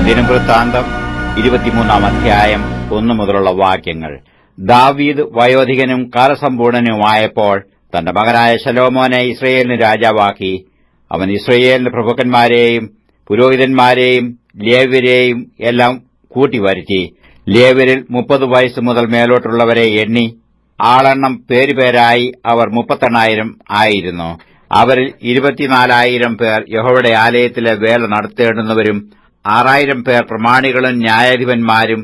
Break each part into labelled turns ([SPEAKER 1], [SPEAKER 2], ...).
[SPEAKER 1] ദിനവൃത്താന്തം 23 അധ്യായം 1 മുതലുള്ള വാക്യങ്ങൾ. ദാവീദ് വയോധികനും കാലസമ്പൂർണനുമായപ്പോൾ തന്റെ മകനായ ശലോമോനെ ഇസ്രയേലിന് രാജാവാക്കി. അവൻ ഇസ്രയേലിന്റെ പ്രഭുക്കന്മാരെയും പുരോഹിതന്മാരെയും ലേവ്യരെയും എല്ലാം കൂട്ടിവരുത്തി. ലേവ്യരിൽ 30 വയസ്സ് മുതൽ മേലോട്ടുള്ളവരെ എണ്ണി. ആളെണ്ണം പേരുപേരായി അവർ 38,000 ആയിരുന്നു. അവരിൽ 24,000 പേർ യഹോവയുടെ ആലയത്തിലെ വേല നടത്തേണ്ടുന്നവരും 6,000 പേർ പ്രമാണികളും ന്യായാധിപന്മാരും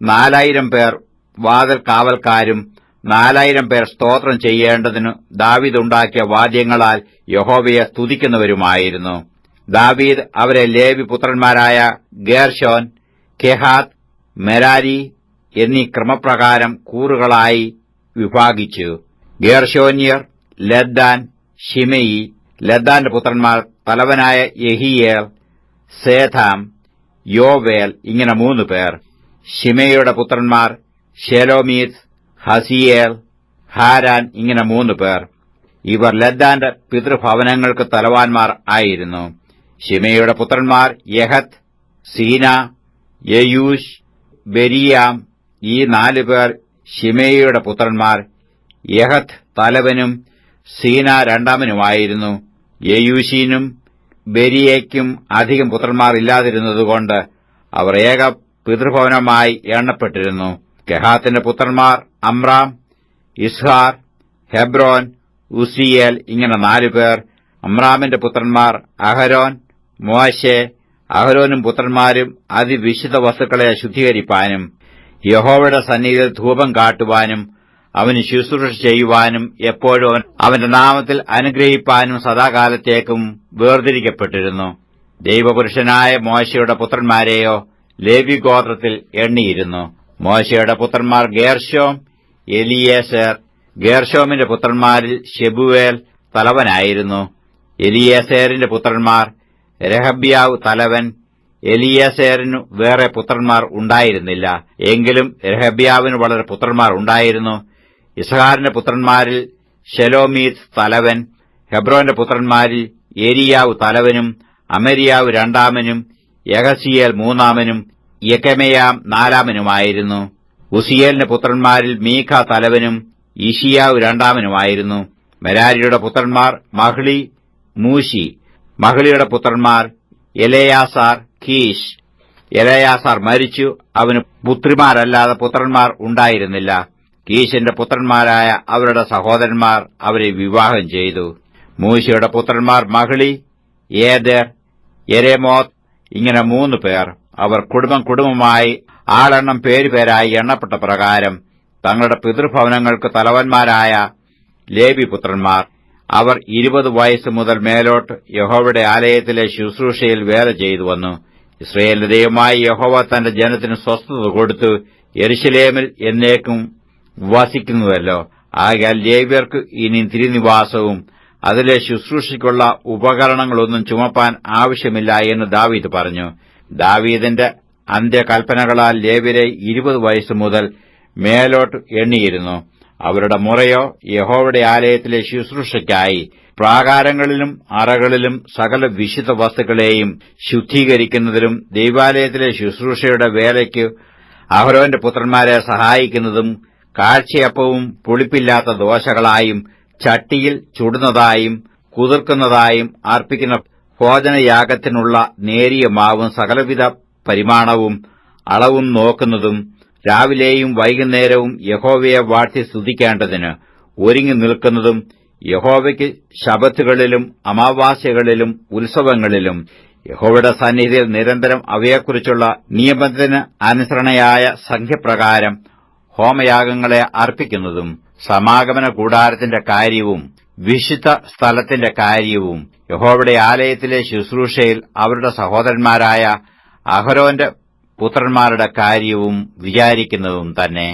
[SPEAKER 1] 4,000 പേർ വാതിൽ കാവൽക്കാരും 4,000 പേർ സ്തോത്രം ചെയ്യേണ്ടതിനു ദാവീദ് ഉണ്ടാക്കിയ വാദ്യങ്ങളാൽ യഹോവയെ സ്തുതിക്കുന്നവരുമായിരുന്നു. ദാവീദ് അവരെ ലേവി പുത്രന്മാരായ ഗേർശോൻ, കെഹാത്ത്, മെരാരി എന്നീ ക്രമപ്രകാരം കൂറുകളായി വിഭാഗിച്ചു. ഗേർശോന്യർ ലദ്ദാൻ, ശിമെയി. ലദ്ദാന്റെ പുത്രന്മാർ തലവനായ യെഹിയേൽ, സേഥാം, യോവേൽ ഇങ്ങനെ 3 പേർ. ശിമെയിയുടെ പുത്രന്മാർ ശെലോമീത്ത്, ഹസിയേൽ, ഹാരാൻ ഇങ്ങനെ 3 പേർ. ഇവർ ലദ്ദാന്റെ പിതൃഭവനങ്ങൾക്ക് തലവാന്മാർ ആയിരുന്നു. ശിമെയിയുടെ പുത്രന്മാർ യഹത്ത്, സീന, യെയൂഷ്, ബെരിയാം. ഈ 4 പേർ ശിമെയിയുടെ പുത്രന്മാർ. യഹത്ത് തലവനും സീന രണ്ടാമനുമായിരുന്നു. യെയൂശിനും ബെരിയയ്ക്കും അധികം പുത്രന്മാർ ഇല്ലാതിരുന്നതുകൊണ്ട് അവർ ഏക പിതൃഭവനമായി എണ്ണപ്പെട്ടിരുന്നു. കെഹാത്തിന്റെ പുത്രന്മാർ അമ്രാം, ഇസ്ഹാർ, ഹെബ്രോൻ, ഉസിയേൽ ഇങ്ങനെ 4 പേർ. അമ്രാമിന്റെ പുത്രന്മാർ അഹരോൻ, മോശെ. അഹരോനും പുത്രന്മാരും അതിവിശുദ്ധ വസ്തുക്കളെ ശുദ്ധീകരിപ്പാനും യഹോവയുടെ സന്നിധിയിൽ ധൂപം കാട്ടുവാനും അവന് ശുശ്രൂഷ ചെയ്യുവാനും എപ്പോഴും അവന്റെ നാമത്തിൽ അനുഗ്രഹിപ്പാനും സദാകാലത്തേക്കും വേർതിരിക്കപ്പെട്ടിരുന്നു. ദൈവപുരുഷനായ മോശയുടെ പുത്രന്മാരെയോ ലേവി ഗോത്രത്തിൽ എണ്ണിയിരുന്നു. മോശയുടെ പുത്രന്മാർ ഗേർശോം, എലിയേസർ. ഗേർശോമിന്റെ പുത്രന്മാരിൽ ശെബുവേൽ തലവനായിരുന്നു. എലിയേസറിന്റെ പുത്രന്മാർ രഹബ്യാവ് തലവൻ. എലിയേസറിനു വേറെ പുത്രന്മാർ ഉണ്ടായിരുന്നില്ല, എങ്കിലും രഹബ്യാവിന് വളരെ പുത്രന്മാർ ഉണ്ടായിരുന്നു. ഇസ്ഹാറിന്റെ പുത്രന്മാരിൽ ശെലോമീത്ത് തലവൻ. ഹെബ്രോന്റെ പുത്രന്മാരിൽ ഏരിയാവ് തലവനും അമര്യാവ് രണ്ടാമനും യഹസിയേൽ മൂന്നാമനും യെകമെയാം നാലാമനുമായിരുന്നു. ഉസിയേലിന്റെ പുത്രന്മാരിൽ മീഖ തലവനും ഇഷിയാവ് രണ്ടാമനുമായിരുന്നു. മെരാരിയുടെ പുത്രന്മാർ മഹ്ലി, മൂശി. മഹ്ലിയുടെ പുത്രന്മാർ എലെയാസാർ, കീശ്. എലെയാസാർ മരിച്ചു, അവന് പുത്രിമാരല്ലാതെ പുത്രന്മാർ ഉണ്ടായിരുന്നില്ല. കീശിന്റെ പുത്രന്മാരായ അവരുടെ സഹോദരന്മാർ അവരെ വിവാഹം ചെയ്തു. മൂശിയുടെ പുത്രന്മാർ മഹ്ലി, ഏദർ, യെരേമോത്ത് ഇങ്ങനെ 3 പേർ. അവർ കുടുംബമായി ആളെണ്ണം പേരുപേരായി എണ്ണപ്പെട്ട പ്രകാരം തങ്ങളുടെ പിതൃഭവനങ്ങൾക്ക് തലവന്മാരായ ലേവി പുത്രന്മാർ. അവർ 20 വയസ്സ് മുതൽ മേലോട്ട് യഹോവയുടെ ആലയത്തിലെ ശുശ്രൂഷയിൽ വേല ചെയ്തു വന്നു. ഇസ്രയേലിന്റെ ദൈവമായ യഹോവ തന്റെ ജനത്തിന് സ്വസ്ഥത കൊടുത്തു യെരൂശലേമിൽ എന്നേക്കും വസിക്കുന്നുവല്ലോ. ആകയാൽ ലേവ്യർക്ക് ഇനി തിരുനിവാസവും അതിലെ ശുശ്രൂഷയ്ക്കുള്ള ഉപകരണങ്ങളൊന്നും ചുമപ്പാൻ ആവശ്യമില്ല എന്ന് ദാവീദ് പറഞ്ഞു. ദാവീദിന്റെ അന്ത്യകൽപ്പനകളാൽ ലേവ്യരെ 20 വയസ്സ് മുതൽ മേലോട്ട് എണ്ണിയിരുന്നു. അവരുടെ മുറയോ യഹോവയുടെ ആലയത്തിലെ ശുശ്രൂഷയ്ക്കായി പ്രാകാരങ്ങളിലും അറകളിലും സകല വിശുദ്ധ വസ്തുക്കളെയും ശുദ്ധീകരിക്കുന്നതിലും ദൈവാലയത്തിലെ ശുശ്രൂഷയുടെ വേലയ്ക്ക് അഹരോന്റെ പുത്രന്മാരെ സഹായിക്കുന്നതും കാഴ്ചയപ്പവും പുളിപ്പില്ലാത്ത ദോശകളായും ചട്ടിയിൽ ചുടുന്നതായും കുതിർക്കുന്നതായും അർപ്പിക്കുന്ന ഭോജനയാഗത്തിനുള്ള നേരിയ മാവും സകലവിധ പരിമാണവും അളവും നോക്കുന്നതും രാവിലെയും വൈകുന്നേരവും യഹോവയെ വാഴ്ത്തി സ്തുതിക്കേണ്ടതിന് ഒരുങ്ങി നിൽക്കുന്നതും യഹോവയ്ക്ക് ശബത്തുകളിലും അമാവാസ്യകളിലും ഉത്സവങ്ങളിലും യഹോവയുടെ സന്നിധിയിൽ നിരന്തരം അവയെക്കുറിച്ചുള്ള നിയമത്തിന് അനുസരണയായ സംഖ്യപ്രകാരം ഹോമയാഗങ്ങളെ അർപ്പിക്കുന്നതും സമാഗമന കൂടാരത്തിന്റെ കാര്യവും വിശുദ്ധ സ്ഥലത്തിന്റെ കാര്യവും യഹോവയുടെ ആലയത്തിലെ ശുശ്രൂഷയിൽ അവരുടെ സഹോദരന്മാരായ അഹരോന്റെ പുത്രന്മാരുടെ കാര്യവും വിചാരിക്കുന്നതും തന്നെ.